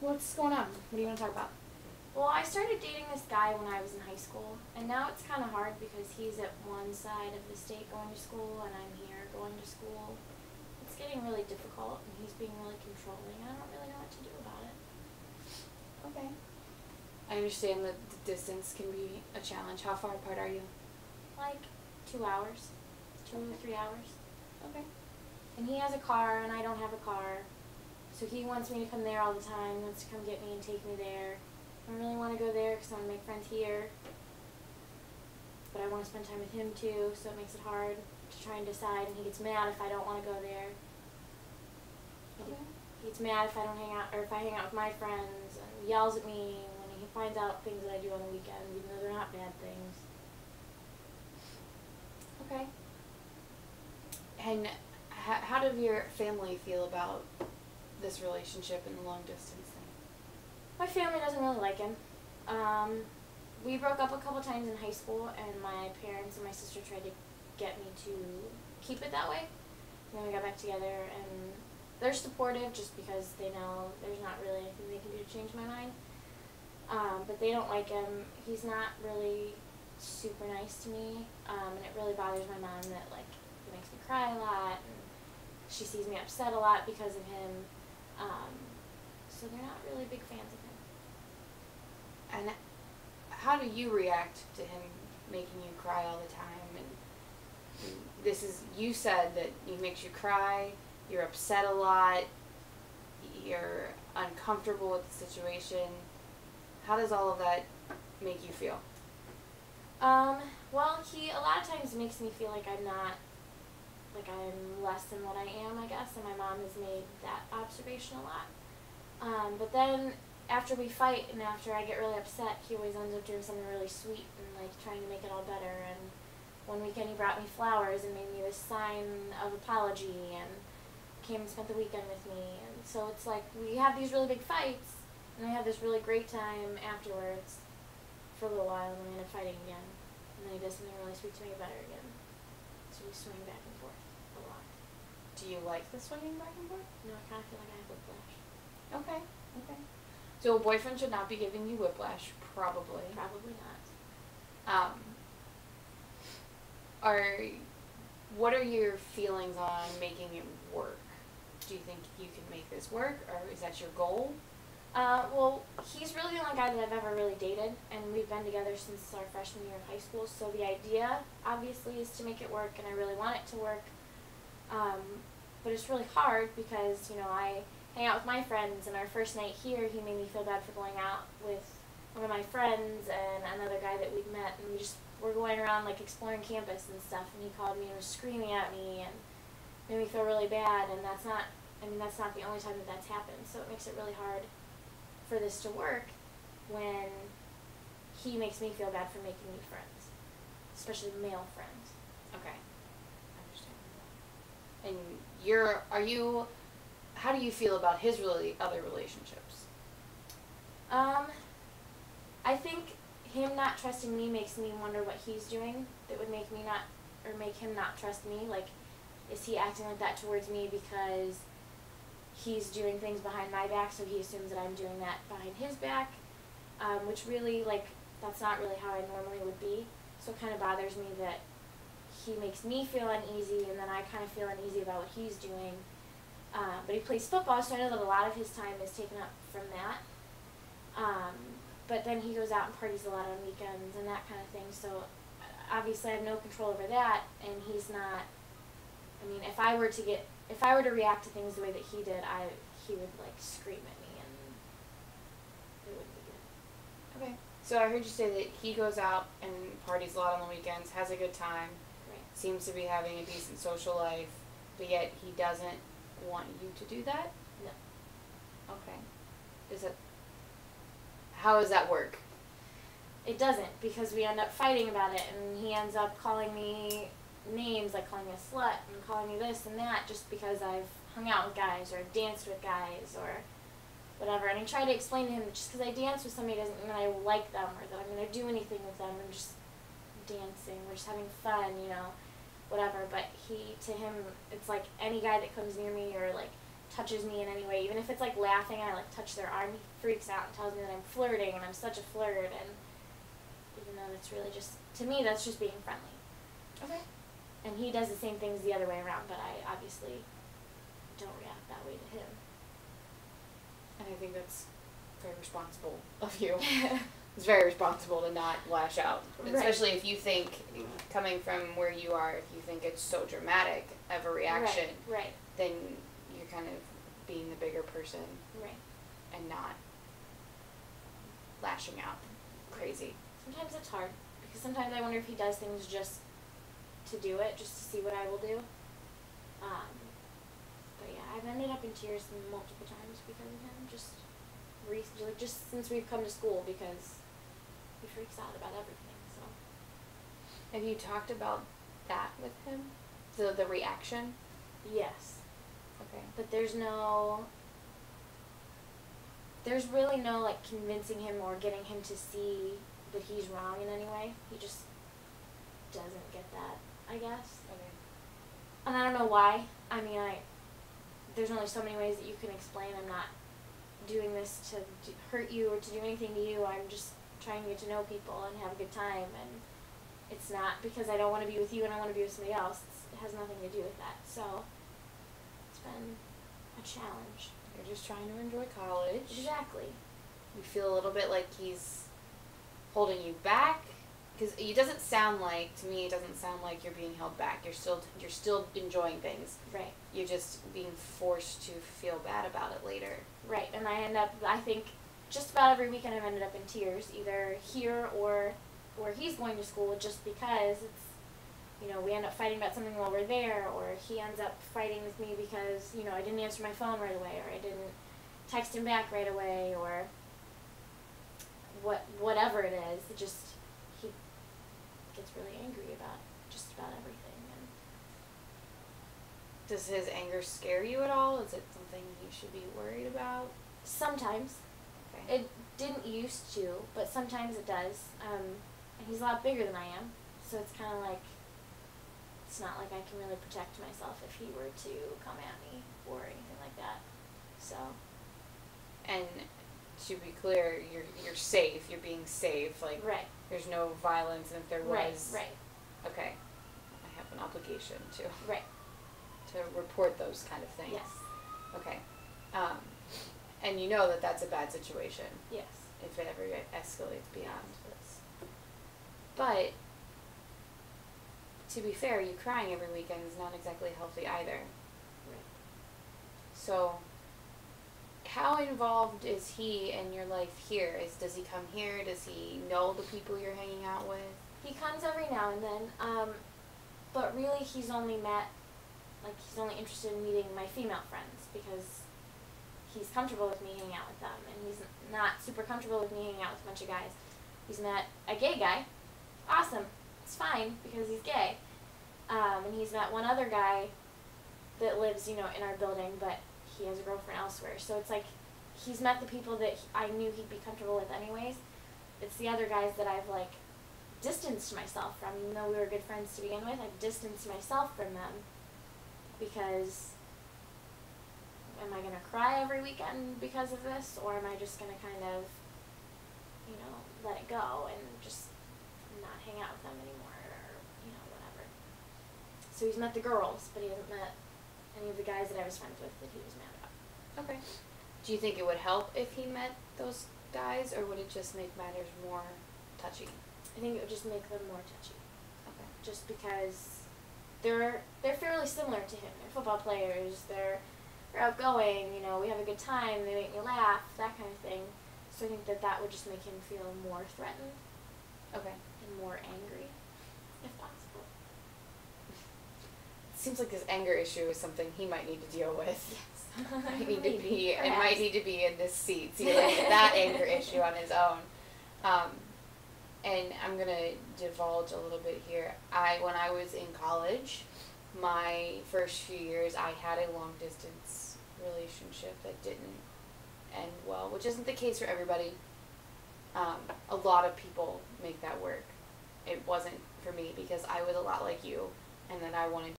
What's going on? What do you want to talk about? Well, I started dating this guy when I was in high school, and now it's kind of hard because he's at one side of the state going to school, and I'm here going to school. It's getting really difficult, and he's being really controlling, and I don't really know what to do about it. Okay. I understand that the distance can be a challenge. How far apart are you? Like 2 hours, 2 or 3 hours. Okay. And he has a car, and I don't have a car, so he wants me to come there all the time, wants to come get me and take me there. I don't really want to go there because I want to make friends here, but I want to spend time with him too, so it makes it hard to try and decide, and he gets mad if I don't want to go there. Okay. He gets mad if I don't hang out, or if I hang out with my friends, and yells at me when he finds out things that I do on the weekends, even though they're not bad things. Okay. And how does your family feel about this relationship and the long distance thing? My family doesn't really like him. We broke up a couple times in high school, and my parents and my sister tried to get me to keep it that way. And then we got back together, and they're supportive just because they know there's not really anything they can do to change my mind. But they don't like him. He's not really super nice to me, and it really bothers my mom that, like, he makes me cry a lot, and she sees me upset a lot because of him. So they're not really big fans of him. And how do you react to him making you cry all the time? And you said that he makes you cry, you're upset a lot, you're uncomfortable with the situation. How does all of that make you feel? Well, he a lot of times makes me feel like I'm less than what I am, I guess, and my mom has made that observation a lot. But then after we fight and after I get really upset, he always ends up doing something really sweet and, like, trying to make it all better. And one weekend he brought me flowers and made me this sign of apology and came and spent the weekend with me. And so it's like we have these really big fights, and I have this really great time afterwards for a little while, and then we end up fighting again. And then he does something really sweet to make it better again. So we swing back and forth a lot. Do you like the swinging back and forth? No, I kind of feel like I have whiplash. Okay. Okay. So a boyfriend should not be giving you whiplash, probably. Probably not. What are your feelings on making it work? Do you think you can make this work, or is that your goal? Well, he's really the only guy that I've ever really dated, and we've been together since our freshman year of high school, so the idea, obviously, is to make it work, and I really want it to work. But it's really hard because, you know, I hang out with my friends, and our first night here, he made me feel bad for going out with one of my friends and another guy that we'd met, and we just were going around, like, exploring campus and stuff, and he called me and was screaming at me and made me feel really bad, and that's not the only time that that's happened, so it makes it really hard for this to work when he makes me feel bad for making new friends, especially male friends. Okay. I understand. And how do you feel about his other relationships? I think him not trusting me makes me wonder what he's doing that would make him not trust me. Like, is he acting like that towards me because he's doing things behind my back, so he assumes that I'm doing that behind his back, which really, like, that's not really how I normally would be. So it kind of bothers me that he makes me feel uneasy, and then I kind of feel uneasy about what he's doing. But he plays football, so I know that a lot of his time is taken up from that. But then he goes out and parties a lot on weekends and that kind of thing, so obviously I have no control over that, and he's not, I mean, if I were to react to things the way that he did, he would, like, scream at me, and it wouldn't be good. Okay. So I heard you say that he goes out and parties a lot on the weekends, has a good time, Right. seems to be having a decent social life, but yet he doesn't want you to do that? No. Okay. How does that work? It doesn't, because we end up fighting about it, and he ends up calling me names, like calling me a slut and calling me this and that, just because I've hung out with guys or danced with guys or whatever. And I try to explain to him that just because I dance with somebody doesn't mean that I like them or that I'm going to do anything with them. I'm just dancing, we're just having fun, you know, whatever. But to him, it's like any guy that comes near me or, like, touches me in any way, even if it's like laughing and I like touch their arm, he freaks out and tells me that I'm flirting and I'm such a flirt, and even though that's really just, to me, that's just being friendly. Okay. And he does the same things the other way around, but I obviously don't react that way to him. And I think that's very responsible of you. It's very responsible to not lash out. Right. Especially if you think, coming from where you are, if you think it's so dramatic of a reaction, Right. then you're kind of being the bigger person Right. and not lashing out crazy. Sometimes it's hard, because sometimes I wonder if he does things just to do it, just to see what I will do. But yeah, I've ended up in tears multiple times because of him, just since we've come to school, because he freaks out about everything, so. Have you talked about that with him? The reaction? Yes. Okay. But there's really no, like, convincing him or getting him to see that he's wrong in any way. He just doesn't get that, I guess. Okay. And I don't know why. I mean, there's only so many ways that you can explain. I'm not doing this to hurt you or to do anything to you. I'm just trying to get to know people and have a good time. And it's not because I don't want to be with you and I want to be with somebody else. It has nothing to do with that. So it's been a challenge. You're just trying to enjoy college. Exactly. You feel a little bit like he's holding you back, because it doesn't sound like, to me, it doesn't sound like you're being held back. You're still enjoying things. Right. You're just being forced to feel bad about it later. Right. And I think just about every weekend I've ended up in tears, either here or where he's going to school, just because it's, we end up fighting about something while we're there, or he ends up fighting with me because, I didn't answer my phone right away, or I didn't text him back right away, or whatever it is. He gets really angry about just about everything. And does his anger scare you at all? Is it something you should be worried about? Sometimes. Okay. It didn't used to, but sometimes it does. And he's a lot bigger than I am, so it's kind of like, it's not like I can really protect myself if he were to come at me or anything like that. So. And to be clear, you're safe. You're being safe. Like, right. There's no violence, and if there was, right. Okay, I have an obligation to report those kind of things. Yes. Okay. And you know that that's a bad situation. Yes. If it ever escalates beyond this. But to be fair, you crying every weekend is not exactly healthy either. Right. So, how involved is he in your life here? Does he come here? Does he know the people you're hanging out with? He comes every now and then, but really he's only interested in meeting my female friends, because he's comfortable with me hanging out with them, and he's not super comfortable with me hanging out with a bunch of guys. He's met a gay guy. Awesome. It's fine, because he's gay. And he's met one other guy that lives, in our building, but he has a girlfriend elsewhere. So it's like, he's met the people that I knew he'd be comfortable with anyways. It's the other guys that I've, distanced myself from. Even though we were good friends to begin with, I've distanced myself from them, because am I going to cry every weekend because of this, or am I just going to kind of, let it go and just not hang out with them anymore, or, whatever. So he's met the girls, but he hasn't met any of the guys that I was friends with that he was mad about. Okay. Do you think it would help if he met those guys, or would it just make matters more touchy? I think it would just make them more touchy. Okay. Just because they're fairly similar to him. They're football players, they're outgoing, we have a good time, they make me laugh, that kind of thing. So I think that would just make him feel more threatened. Okay. And more angry, if possible. It seems like this anger issue is something he might need to deal with. Yes. It might need to be in this seat, so that anger issue on his own. And I'm going to divulge a little bit here. When I was in college, my first few years, I had a long-distance relationship that didn't end well, which isn't the case for everybody. A lot of people make that work. It wasn't for me, because I was a lot like you, and then I wanted